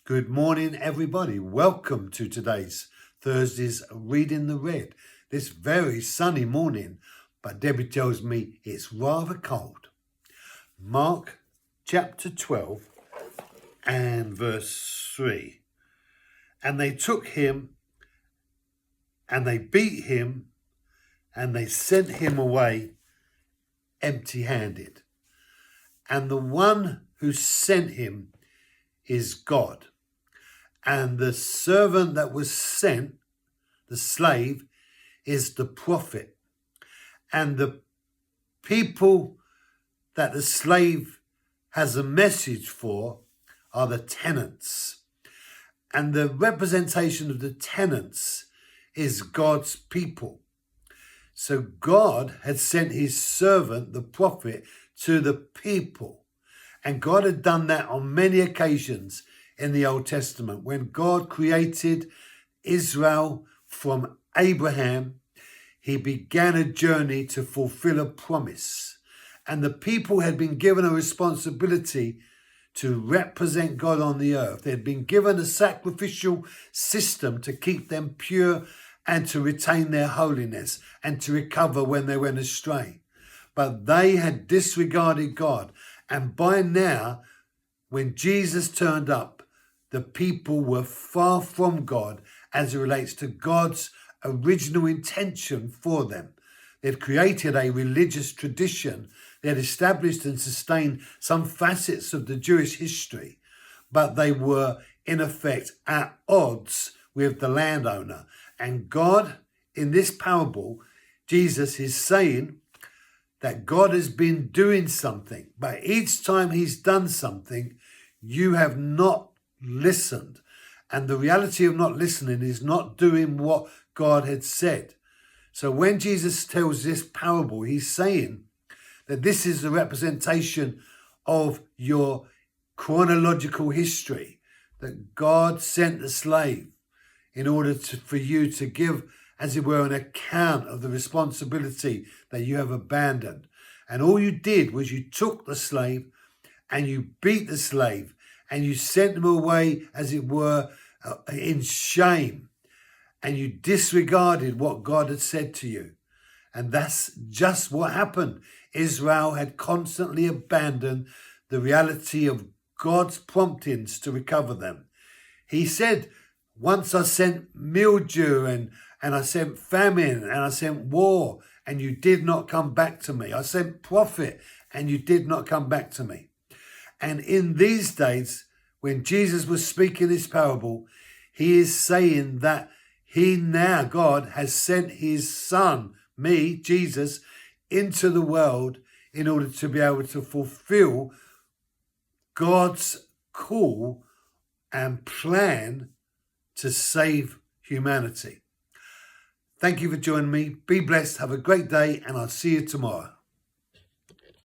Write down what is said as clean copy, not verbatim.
Good morning, everybody. Welcome to today's Thursday's Reading the Red. This very sunny morning, but Debbie tells me it's rather cold. Mark chapter 12 and verse 3. And they took him and they beat him and they sent him away empty-handed. And the one who sent him is God. And the servant that was sent, the slave, is the prophet. And the people that the slave has a message for are the tenants. And the representation of the tenants is God's people. So God had sent his servant, the prophet, to the people. And God had done that on many occasions in the Old Testament. When God created Israel from Abraham, he began a journey to fulfill a promise. And the people had been given a responsibility to represent God on the earth. They had been given a sacrificial system to keep them pure and to retain their holiness and to recover when they went astray. But they had disregarded God. And by now, when Jesus turned up, the people were far from God as it relates to God's original intention for them. They'd created a religious tradition. They had established and sustained some facets of the Jewish history, but they were in effect at odds with the landowner. And God, in this parable, Jesus is saying that God has been doing something, but each time he's done something, you have not listened. And the reality of not listening is not doing what God had said. So when Jesus tells this parable, he's saying that this is the representation of your chronological history, that God sent the slave in order for you to give, as it were, an account of the responsibility that you have abandoned. And all you did was you took the slave and you beat the slave and you sent them away, as it were, in shame. And you disregarded what God had said to you. And that's just what happened. Israel had constantly abandoned the reality of God's promptings to recover them. He said, once I sent mildew and I sent famine and I sent war and you did not come back to me. I sent prophet and you did not come back to me. And in these days, when Jesus was speaking this parable, he is saying that he now, God, has sent his son, me, Jesus, into the world in order to be able to fulfill God's call and plan to save humanity. Thank you for joining me. Be blessed. Have a great day, and I'll see you tomorrow.